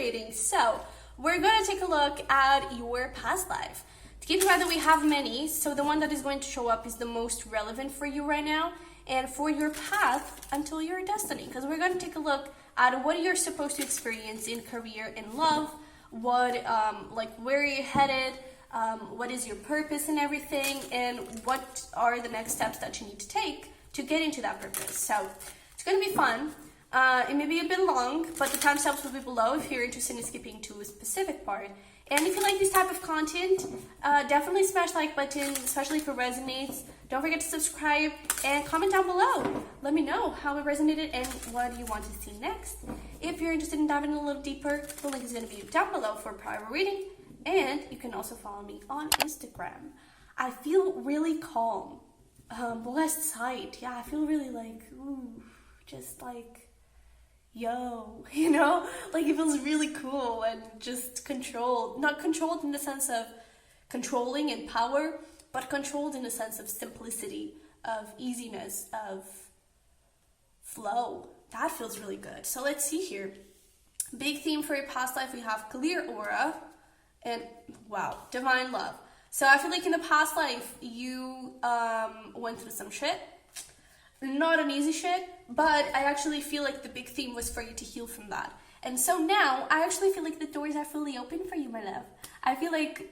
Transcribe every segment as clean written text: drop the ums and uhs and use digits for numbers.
reading. So we're going to take a look at your past life. To keep in mind that we have many, so the one that is going to show up is the most relevant for you right now and for your path until your destiny, because we're going to take a look at what you're supposed to experience in career and love, what where you're headed, what is your purpose and everything, and what are the next steps that you need to take to get into that purpose. So it's going to be fun. It may be a bit long, but the timestamps will be below if you're interested in skipping to a specific part. And if you like this type of content, definitely smash the like button, especially if it resonates. Don't forget to subscribe and comment down below. Let me know how it resonated and what you want to see next. If you're interested in diving a little deeper, the link is going to be down below for a private reading. And you can also follow me on Instagram. I feel really calm. Blessed sight. Yeah, I feel really like, ooh, just like, yo, you know? Like it feels really cool and just controlled. Not controlled in the sense of controlling and power, but controlled in the sense of simplicity, of easiness, of flow. That feels really good. So let's see here. Big theme for your past life, we have clear aura and, wow, divine love. So I feel like in the past life, you went through some shit. Not an easy shit, but I actually feel like the big theme was for you to heal from that. And so now, I actually feel like the doors are fully open for you, my love. I feel like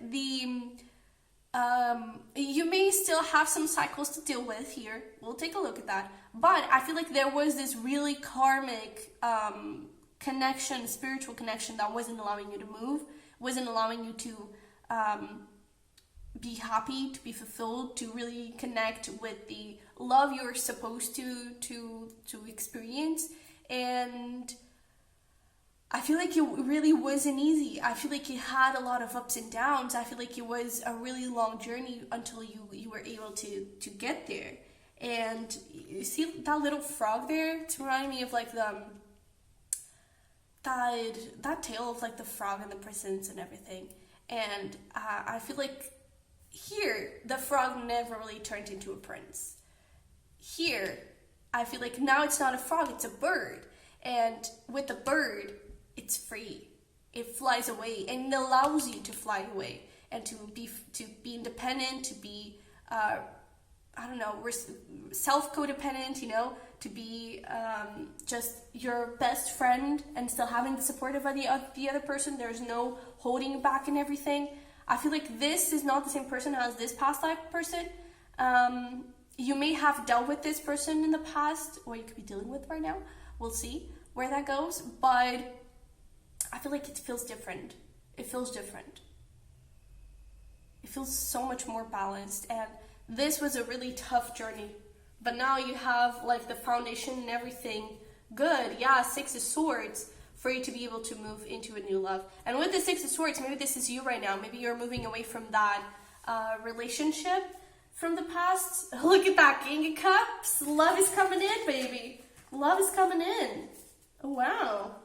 you may still have some cycles to deal with here. We'll take a look at that. But I feel like there was this really karmic connection, spiritual connection that wasn't allowing you to move, wasn't allowing you to be happy, to be fulfilled, to really connect with the love you're supposed to experience. And I feel like it really wasn't easy. I feel like it had a lot of ups and downs. I feel like it was a really long journey until you were able to get there. And you see that little frog there? It's reminding me of like that tale of like the frog and the prisons and everything. And I feel like here, the frog never really turned into a prince. Here, I feel like now it's not a frog, it's a bird. And with the bird, it's free. It flies away and it allows you to fly away and to be independent, to be, self-codependent, you know, to be just your best friend and still having the support of the other person. There's no holding back and everything. I feel like this is not the same person as this past life person. You may have dealt with this person in the past, or you could be dealing with right now. We'll see where that goes. But I feel like it feels different. It feels different. It feels so much more balanced. And this was a really tough journey. But now you have like the foundation and everything good. Yeah, Six of Swords, for you to be able to move into a new love. And with the Six of Swords, maybe this is you right now. Maybe you're moving away from that relationship from the past. Look at that, King of Cups. Love is coming in, baby. Love is coming in. Oh, wow.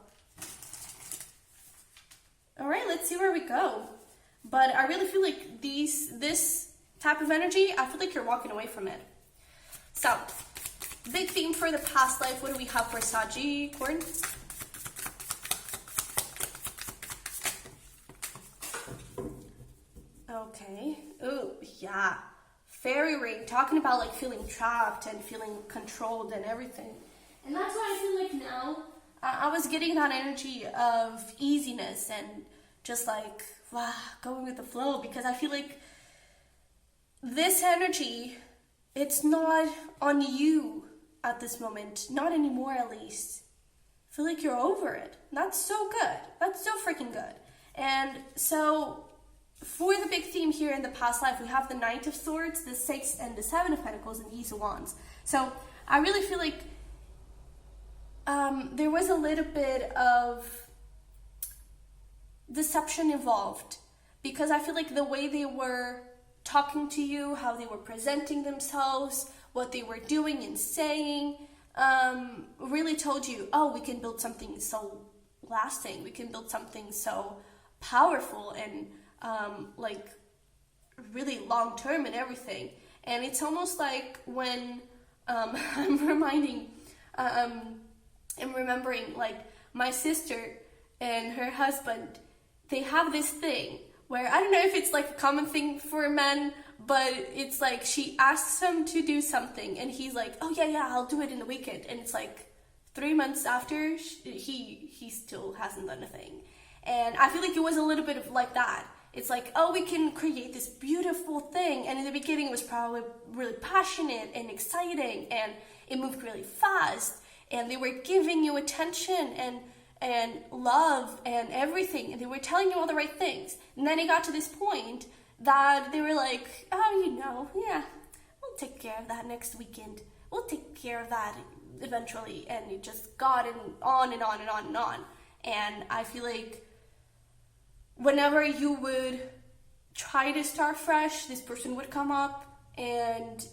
All right, let's see where we go. But I really feel like this type of energy, I feel like you're walking away from it. So, big theme for the past life. What do we have for Sagittarius-Capricorn? Okay. Oh, yeah. Fairy ring. Talking about like feeling trapped and feeling controlled and everything. And that's why I feel like now I was getting that energy of easiness and just like, wow, going with the flow. Because I feel like this energy, it's not on you at this moment. Not anymore, at least. I feel like you're over it. That's so good. That's so freaking good. And so for the big theme here in the past life, we have the Knight of Swords, the Six, and the Seven of Pentacles, and the Ace of Wands. So I really feel like there was a little bit of deception involved, because I feel like the way they were talking to you, how they were presenting themselves, what they were doing and saying, really told you, oh, we can build something so lasting, we can build something so powerful and like really long term and everything. And it's almost like when I'm remembering like my sister, and her husband, they have this thing where, I don't know if it's like a common thing for men, but it's like she asks him to do something and he's like, oh yeah, I'll do it in the weekend. And it's like 3 months after, he still hasn't done a thing. And I feel like it was a little bit of like that. It's like, oh, we can create this beautiful thing. And in the beginning it was probably really passionate and exciting, and it moved really fast, and they were giving you attention and love and everything, and they were telling you all the right things. And then it got to this point that they were like, oh, yeah, we'll take care of that next weekend. We'll take care of that eventually. And it just got on and on and on and on. And I feel like whenever you would try to start fresh, this person would come up, and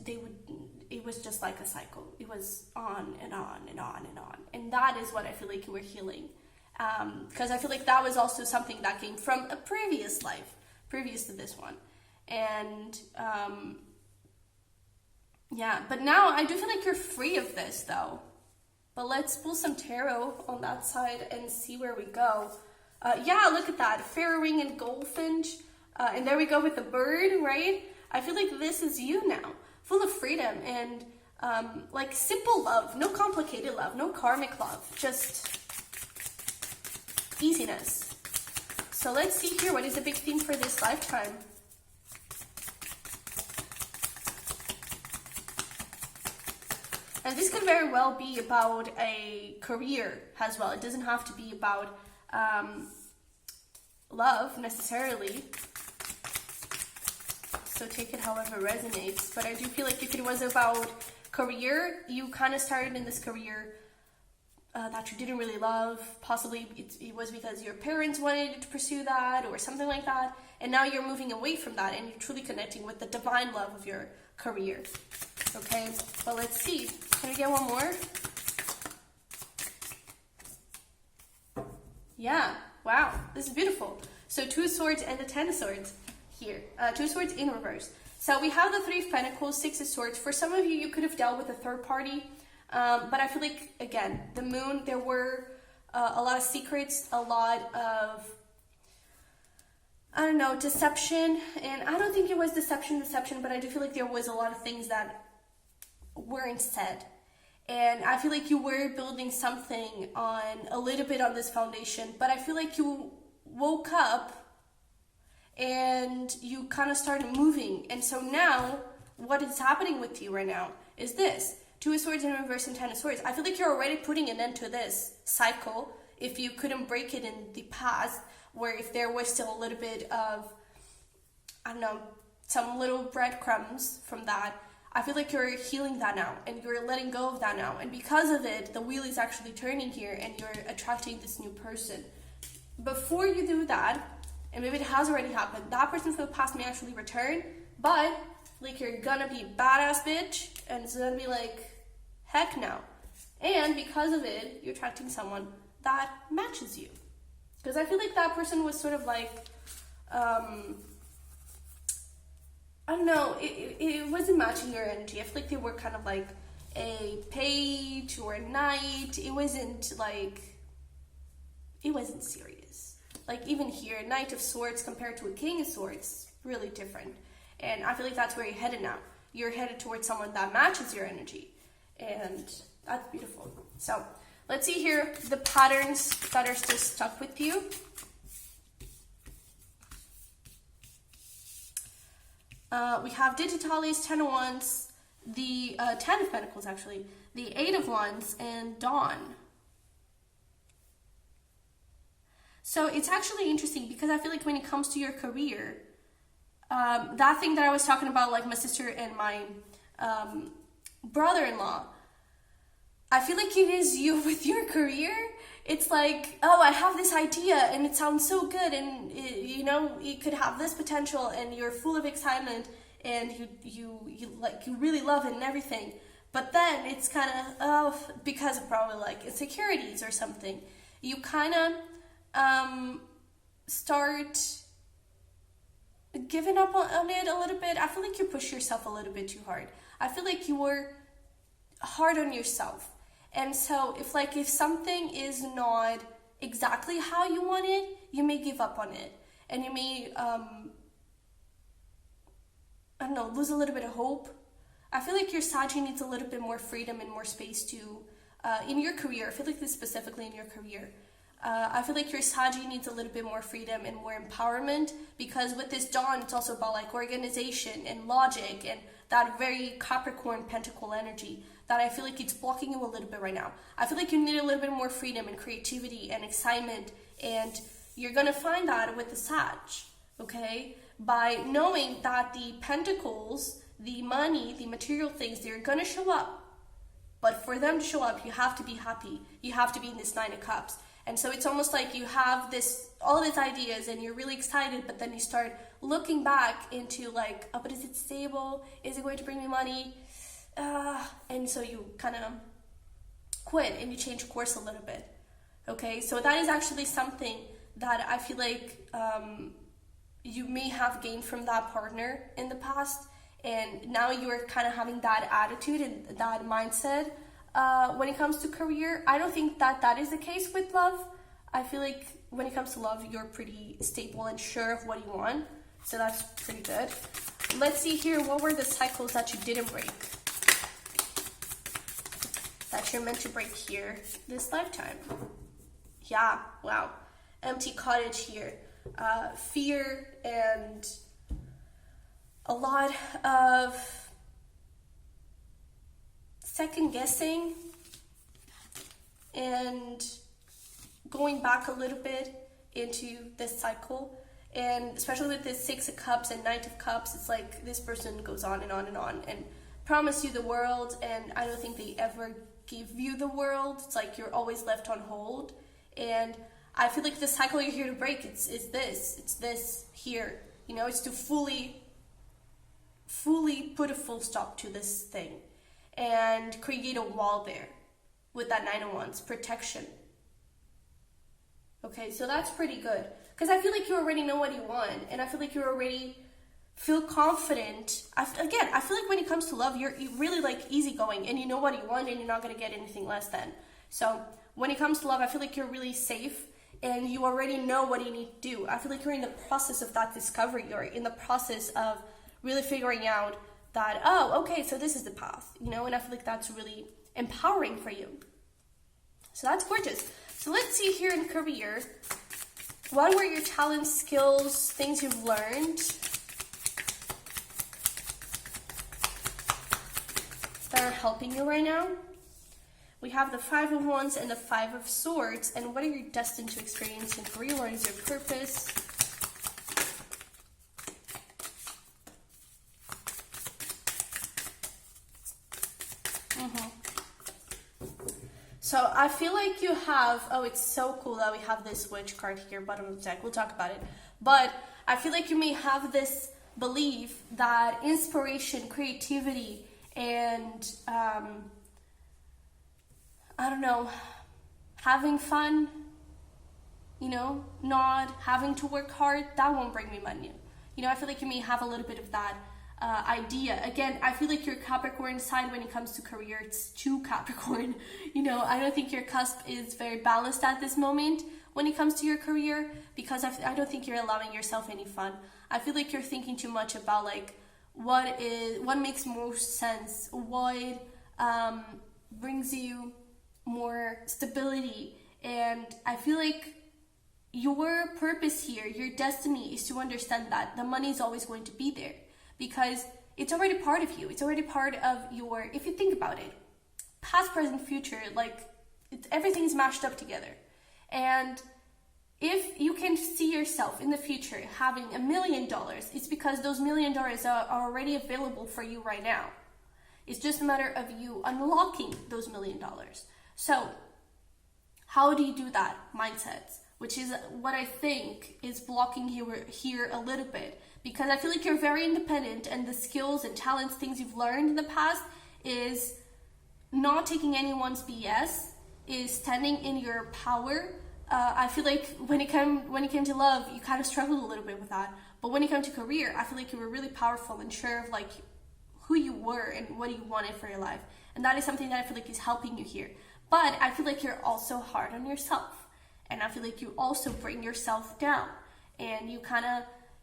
it was just like a cycle. It was on and on and on and on. And that is what I feel like you were healing. Because I feel like that was also something that came from a previous life, previous to this one. And yeah, but now I do feel like you're free of this though. But let's pull some tarot on that side and see where we go. Yeah, look at that. Fairy ring and goldfinch. And there we go with the bird, right? I feel like this is you now. Full of freedom and like simple love. No complicated love. No karmic love. Just easiness. So let's see here. What is the big theme for this lifetime? And this could very well be about a career as well. It doesn't have to be about love necessarily. So take it however resonates. But I do feel like if it was about career, you kind of started in this career that you didn't really love. Possibly it was because your parents wanted you to pursue that or something like that. And now you're moving away from that and you're truly connecting with the divine love of your career. Okay, but let's see. Can we get one more? Yeah, wow, this is beautiful. So 2 swords and the 10 of swords here. 2 swords in reverse. So we have the 3 of pentacles, 6 of swords. For some of you, you could have dealt with a third party. But I feel like, again, the moon, there were a lot of secrets, a lot of, I don't know, deception. And I don't think it was deception, but I do feel like there was a lot of things that weren't said. And I feel like you were building something on a little bit on this foundation, but I feel like you woke up and you kind of started moving. And so now what is happening with you right now is this: 2 of swords in reverse and 10 of swords. I feel like you're already putting an end to this cycle. If you couldn't break it in the past, where if there was still a little bit of, I don't know, some little breadcrumbs from that, I feel like you're healing that now and you're letting go of that now. And because of it, the wheel is actually turning here and you're attracting this new person. Before you do that, and maybe it has already happened, that person from the past may actually return, but like you're gonna be a badass bitch and it's gonna be like, heck no. And because of it, you're attracting someone that matches you. Because I feel like that person was sort of like, I don't know, it wasn't matching your energy. I feel like they were kind of like a page or a knight. It wasn't serious. Like even here, Knight of Swords compared to a King of Swords, really different. And I feel like that's where you're headed now. You're headed towards someone that matches your energy. And that's beautiful. So let's see here the patterns that are still stuck with you. We have Digitalis, 10 of Wands, the 10 of Pentacles actually, the 8 of Wands, and Dawn. So it's actually interesting because I feel like when it comes to your career, that thing that I was talking about, like my sister and my brother-in-law, I feel like it is you with your career. It's like, oh, I have this idea and it sounds so good and you know, it could have this potential and you're full of excitement and you really love it and everything. But then it's kind of, because of probably like insecurities or something, you kind of start giving up on it a little bit. I feel like you push yourself a little bit too hard. I feel like you were hard on yourself. And so if something is not exactly how you want it, you may give up on it. And you may, I don't know, lose a little bit of hope. I feel like your Saggy needs a little bit more freedom and more space to, in your career. I feel like this specifically in your career. I feel like your Saggy needs a little bit more freedom and more empowerment, because with this dawn, it's also about like organization and logic and that very Capricorn Pentacle energy that I feel like it's blocking you a little bit right now. I feel like you need a little bit more freedom and creativity and excitement, and you're gonna find that with the Sag, okay? By knowing that the Pentacles, the money, the material things, they're gonna show up. But for them to show up, you have to be happy. You have to be in this Nine of Cups. And so it's almost like you have all these ideas and you're really excited, but then you start looking back into like, oh, but is it stable? Is it going to bring me money? And so you kind of quit and you change course a little bit. Okay, so that is actually something that I feel like you may have gained from that partner in the past. And now you're kind of having that attitude and that mindset when it comes to career. I don't think that is the case with love. I feel like when it comes to love, you're pretty stable and sure of what you want. So that's pretty good. Let's see here, what were the cycles that you didn't break? That you're meant to break here this lifetime. Yeah, wow. Empty cottage here. Fear and a lot of second guessing and going back a little bit into this cycle. And especially with this Six of Cups and Knight of Cups, it's like this person goes on and on and on and promise you the world, and I don't think they ever give you the world. It's like you're always left on hold. And I feel like the cycle you're here to break, it's this here. You know, it's to fully put a full stop to this thing and create a wall there with that Nine of Wands, protection. Okay, so that's pretty good. Because I feel like you already know what you want, and I feel like you already feel confident. I feel like when it comes to love, you're really like easygoing, and you know what you want, and you're not going to get anything less than. So when it comes to love, I feel like you're really safe, and you already know what you need to do. I feel like you're in the process of that discovery. You're in the process of really figuring out that, oh, okay, so this is the path, you know, and I feel like that's really empowering for you. So that's gorgeous. So let's see here in career, what were your talents, skills, things you've learned that are helping you right now? We have the Five of Wands and the Five of Swords. And what are you destined to experience in career? What is your purpose? So I feel like you have, oh, it's so cool that we have this Witch card here, bottom of the deck. We'll talk about it. But I feel like you may have this belief that inspiration, creativity, and I don't know, having fun, you know, not having to work hard, that won't bring me money. You know, I feel like you may have a little bit of that idea. Again, I feel like your Capricorn side when it comes to career, it's too Capricorn. You know, I don't think your cusp is very balanced at this moment when it comes to your career, because I don't think you're allowing yourself any fun. I feel like you're thinking too much about like what makes most sense, what brings you more stability. And I feel like your purpose here, your destiny, is to understand that the money is always going to be there, because it's already part of you. It's already part of your, if you think about it, past, present, future, like everything's mashed up together. And if you can see yourself in the future having $1 million, it's because those $1 million are already available for you right now. It's just a matter of you unlocking those $1 million. So how do you do that? Mindsets, which is what I think is blocking you here a little bit, because I feel like you're very independent, and the skills and talents, things you've learned in the past, is not taking anyone's BS, is standing in your power. I feel like when it came to love, you kind of struggled a little bit with that. But when it came to career, I feel like you were really powerful and sure of like who you were and what you wanted for your life. And that is something that I feel like is helping you here. But I feel like you're also hard on yourself. And I feel like you also bring yourself down, and you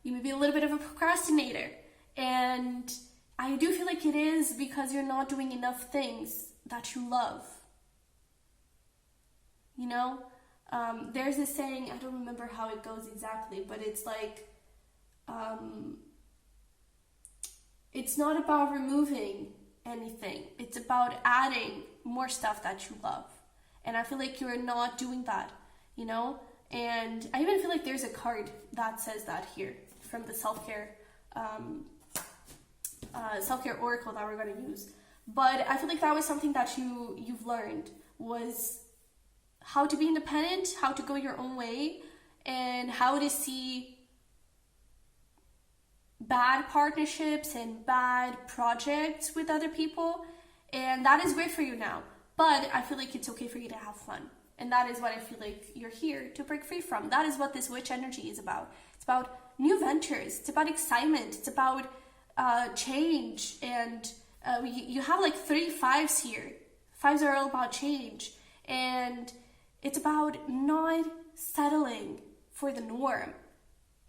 may be a little bit of a procrastinator. And I do feel like it is because you're not doing enough things that you love. You know, there's this saying, I don't remember how it goes exactly, but it's like, it's not about removing anything. It's about adding more stuff that you love. And I feel like you're not doing that, you know? And I even feel like there's a card that says that here from the self-care oracle that we're going to use. But I feel like that was something that you've learned, was how to be independent, how to go your own way, and how to see bad partnerships and bad projects with other people. And that is great for you now. But I feel like it's okay for you to have fun. And that is what I feel like you're here to break free from. That is what this witch energy is about. It's about new ventures. It's about excitement. It's about change. And you have like 3 5s here. 5s are all about change. And it's about not settling for the norm.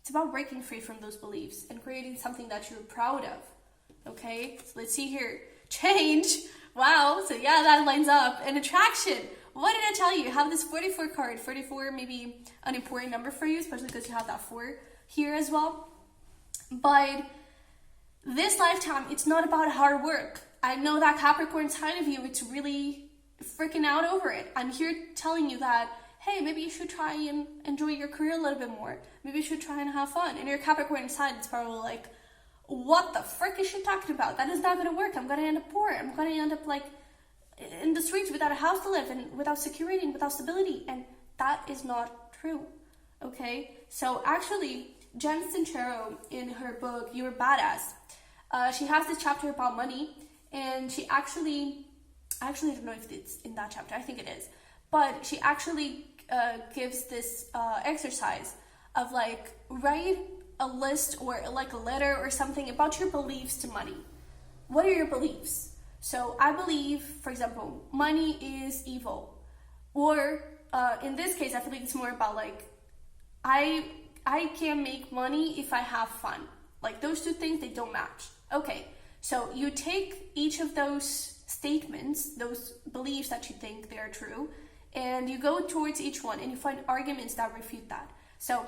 It's about breaking free from those beliefs and creating something that you're proud of. Okay? So let's see here. Change. Wow. So yeah, that lines up. And attraction. What did I tell you? You have this 44 card. 44 may be an important number for you, especially because you have that 4 here as well. But this lifetime, it's not about hard work. I know that Capricorn side of you, it's really freaking out over it. I'm here telling you that, hey, maybe you should try and enjoy your career a little bit more. Maybe you should try and have fun. And your Capricorn side, it's probably like, what the frick is she talking about? That is not going to work. I'm going to end up poor. I'm going to end up like in the streets without a house to live and without security and without stability. And that is not true. Okay? So actually, Jen Sincero, in her book, You're Badass, she has this chapter about money. And she actually, I don't know if it's in that chapter. I think it is. But she actually gives this exercise of like, write a list or like a letter or something about your beliefs to money. What are your beliefs? So I believe, for example, money is evil. Or in this case, I feel like it's more about like, I can make money if I have fun. Like those two things, they don't match. Okay, so you take each of those statements, those beliefs that you think they are true, and you go towards each one and you find arguments that refute that. So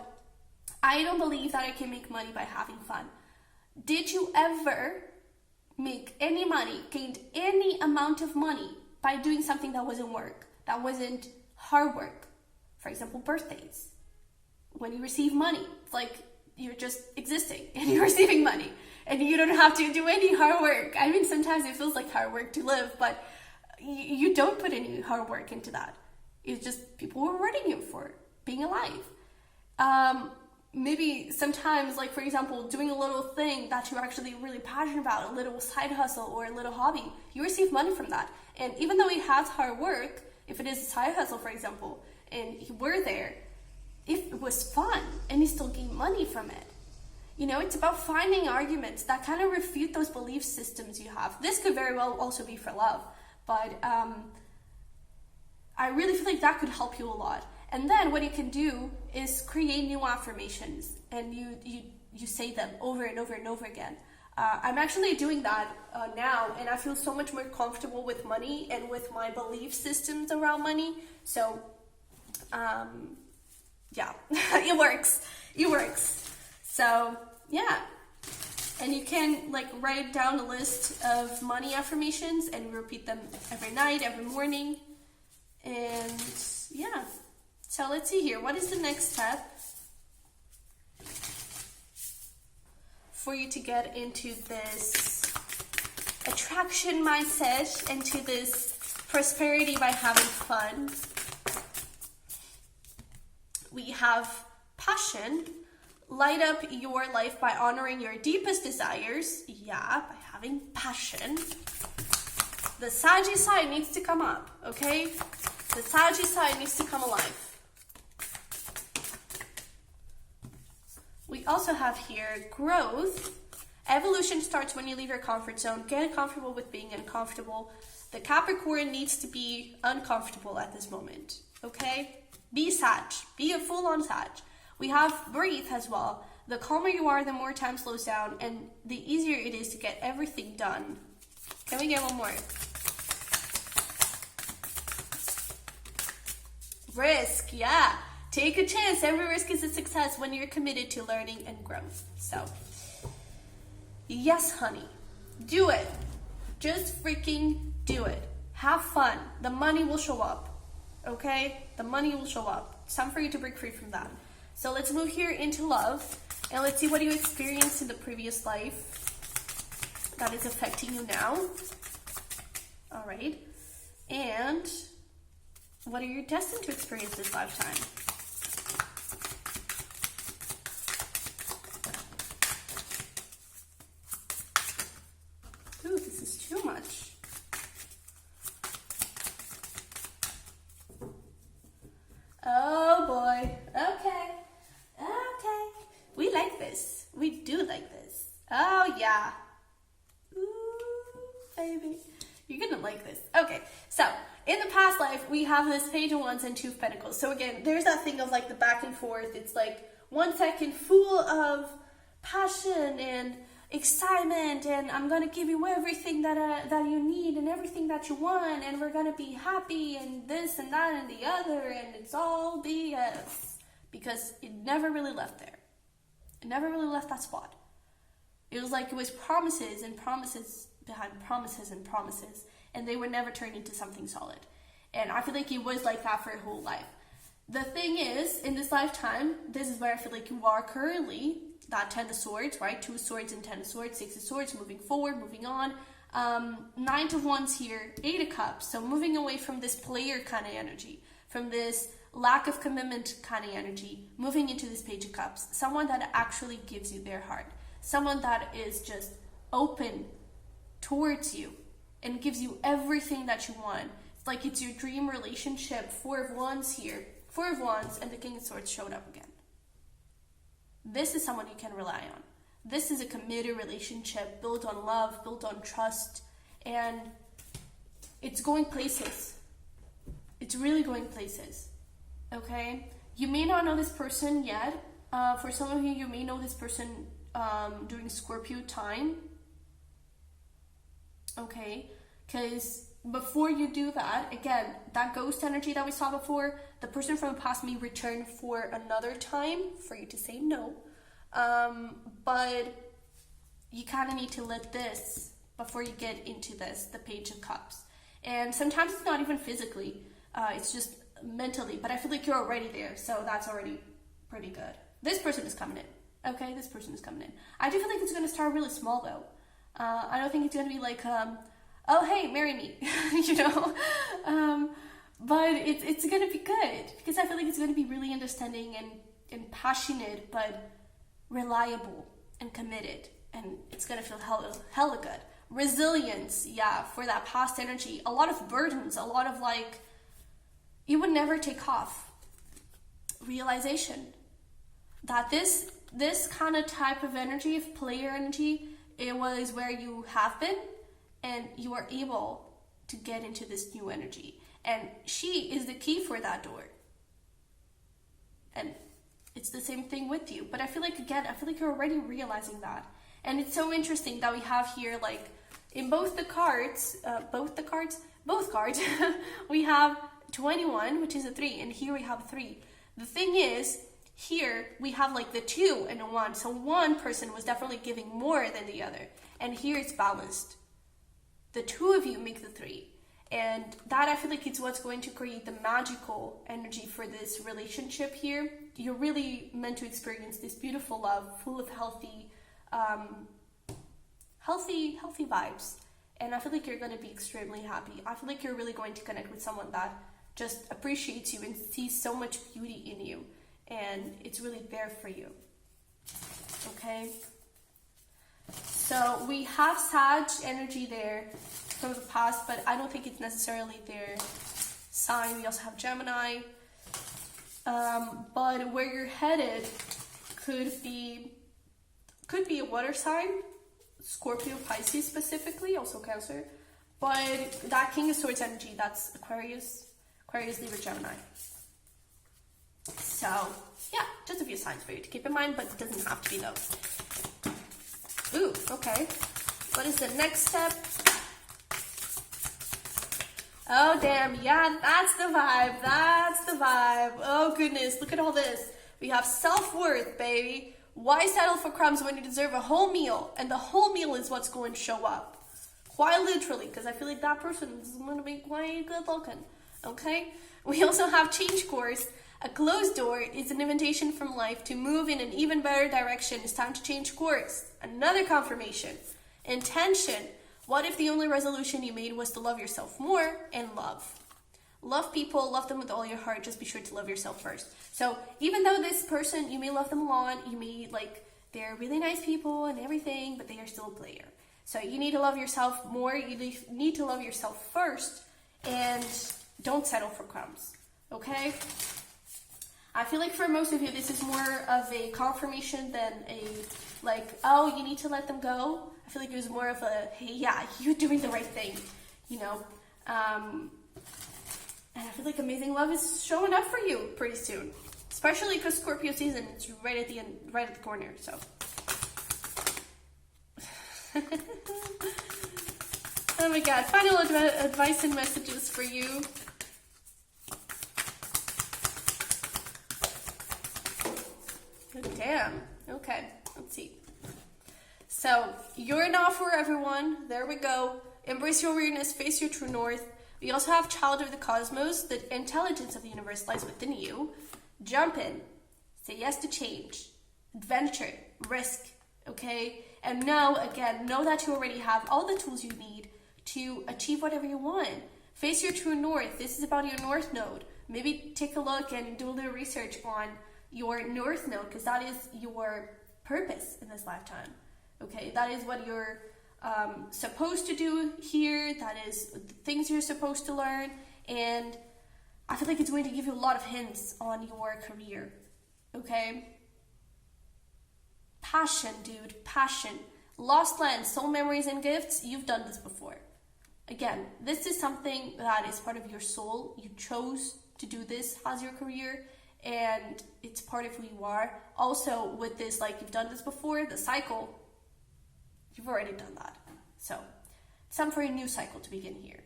I don't believe that I can make money by having fun. Did you ever make any money, gained any amount of money by doing something that wasn't work, that wasn't hard work? For example, birthdays. When you receive money, it's like you're just existing and you're receiving money and you don't have to do any hard work. I mean, sometimes it feels like hard work to live, but you don't put any hard work into that. It's just people were rewarding you for being alive. Maybe sometimes, like for example, doing a little thing that you're actually really passionate about, a little side hustle or a little hobby, you receive money from that. And even though it has hard work, if it is a side hustle, for example, and you were there, if it was fun and you still gain money from it. You know, it's about finding arguments that kind of refute those belief systems you have. This could very well also be for love, but I really feel like that could help you a lot. And then what you can do is create new affirmations, and you say them over and over and over again. I'm actually doing that now, and I feel so much more comfortable with money and with my belief systems around money. So, yeah, it works. So, yeah. And you can like write down a list of money affirmations and repeat them every night, every morning. And yeah. So let's see here. What is the next step for you to get into this attraction mindset, into this prosperity by having fun? We have passion. Light up your life by honoring your deepest desires. Yeah, by having passion. The Sagittarius side needs to come up, okay? The Sagittarius side needs to come alive. We also have here growth. Evolution starts when you leave your comfort zone. Get comfortable with being uncomfortable. The Capricorn needs to be uncomfortable at this moment, okay? Be Sag. Be a full-on Sag. We have breathe as well. The calmer you are, the more time slows down, and the easier it is to get everything done. Can we get one more? Risk, yeah. Take a chance. Every risk is a success when you're committed to learning and growth. So, yes, honey. Do it. Just freaking do it. Have fun. The money will show up. Okay? The money will show up. It's time for you to break free from that. So let's move here into love. And let's see what you experienced in the previous life that is affecting you now. All right. And what are you destined to experience this lifetime? Ooh, this is too much. Oh boy. Okay. Okay. We like this. We do like this. Oh yeah. Ooh, baby. You're gonna like this. Okay, so in the past life, we have this Page of Wands and Two of Pentacles. So again, there's that thing of like the back and forth. It's like 1 second full of passion and excitement, and I'm gonna give you everything that you need and everything that you want, and we're gonna be happy and this and that and the other, and it's all BS because it never really left there. It never really left that spot. It was like it was promises and promises behind promises and promises, and they were never turned into something solid. And I feel like it was like that for your whole life. The thing is, in this lifetime, this is where I feel like you are currently, that 10 of Swords, right? 2 of Swords and 10 of Swords, 6 of Swords, moving forward, moving on. 9 of Wands here, 8 of Cups. So moving away from this player kind of energy, from this lack of commitment kind of energy, moving into this Page of Cups. Someone that actually gives you their heart. Someone that is just open towards you and gives you everything that you want. It's like it's your dream relationship. 4 of Wands here. 4 of Wands and the King of Swords showed up again. This is someone you can rely on. This is a committed relationship built on love, built on trust, and it's going places. It's really going places. Okay? You may not know this person yet. For some of you, you may know this person during Scorpio time. Okay? Because before you do that, again, that ghost energy that we saw before, the person from the past may return for another time for you to say no. But you kind of need to let this, before you get into this, the Page of Cups. And sometimes it's not even physically, it's just mentally, but I feel like you're already there, so that's already pretty good. This person is coming in, okay? This person is coming in. I do feel like it's going to start really small, though. I don't think it's going to be like, oh, hey, marry me, you know? But it's going to be good, because I feel like it's going to be really understanding and passionate, but reliable and committed, and it's going to feel hella good. Resilience, yeah, for that past energy. A lot of burdens, a lot of like, it would never take off. Realization that this kind of type of energy, of player energy, it was where you have been, and you are able to get into this new energy. And she is the key for that door. And it's the same thing with you. But I feel like, again, you're already realizing that. And it's so interesting that we have here, like, in both cards, we have 21, which is a 3, and here we have 3. The thing is, here we have like the 2 and a 1. So one person was definitely giving more than the other. And here it's balanced. The 2 of you make the 3. And that, I feel like, it's what's going to create the magical energy for this relationship here. You're really meant to experience this beautiful love, full of healthy vibes. And I feel like you're going to be extremely happy. I feel like you're really going to connect with someone that just appreciates you and sees so much beauty in you. And it's really there for you. Okay? So we have Sag energy there from the past, but I don't think it's necessarily their sign. We also have Gemini. But where you're headed could be a water sign, Scorpio, Pisces specifically, also Cancer. But that King of Swords energy, that's Aquarius, Libra, Gemini. So yeah, just a few signs for you to keep in mind, but it doesn't have to be those. Ooh, okay. What is the next step? Oh, damn. Yeah, that's the vibe. That's the vibe. Oh, goodness. Look at all this. We have self-worth, baby. Why settle for crumbs when you deserve a whole meal? And the whole meal is what's going to show up. Quite literally, because I feel like that person is going to be quite good looking. Okay? We also have change course. A closed door is an invitation from life to move in an even better direction. It's time to change course. Another confirmation. Intention. What if the only resolution you made was to love yourself more and love? Love people, love them with all your heart. Just be sure to love yourself first. So even though this person, you may love them a lot, you may they're really nice people and everything, but they are still a player. So you need to love yourself more. You need to love yourself first, and don't settle for crumbs. Okay? I feel like for most of you, this is more of a confirmation than a, oh, you need to let them go. I feel like it was more of a, hey, yeah, you're doing the right thing, you know? And I feel like amazing love is showing up for you pretty soon. Especially because Scorpio season is right at the end, right at the corner, so. Oh my god, final advice and messages for you. Damn. Okay, let's see. So, you're enough for everyone. There we go. Embrace your weirdness, face your true north. We also have Child of the Cosmos. The intelligence of the universe lies within you. Jump in. Say yes to change. Adventure. Risk. Okay? And know that you already have all the tools you need to achieve whatever you want. Face your true north. This is about your north node. Maybe take a look and do a little research on your north node, because that is your purpose in this lifetime. Okay, that is what you're supposed to do here. That is the things you're supposed to learn, and I feel like it's going to give you a lot of hints on your career. Okay, passion, dude, passion. Lost lands, soul memories, and gifts. You've done this before. Again, this is something that is part of your soul. You chose to do this as your career, and it's part of who you are. Also, with this, you've done this before, the cycle, you've already done that. So, it's time for a new cycle to begin here.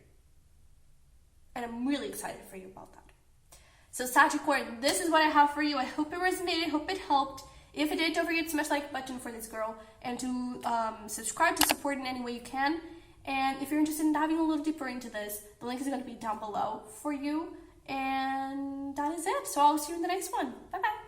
And I'm really excited for you about that. So, Sagittarius, this is what I have for you. I hope it resonated, I hope it helped. If it did, don't forget to smash the like button for this girl, and to subscribe to support in any way you can. And if you're interested in diving a little deeper into this, the link is going to be down below for you. And that is it. So I'll see you in the next one. Bye-bye.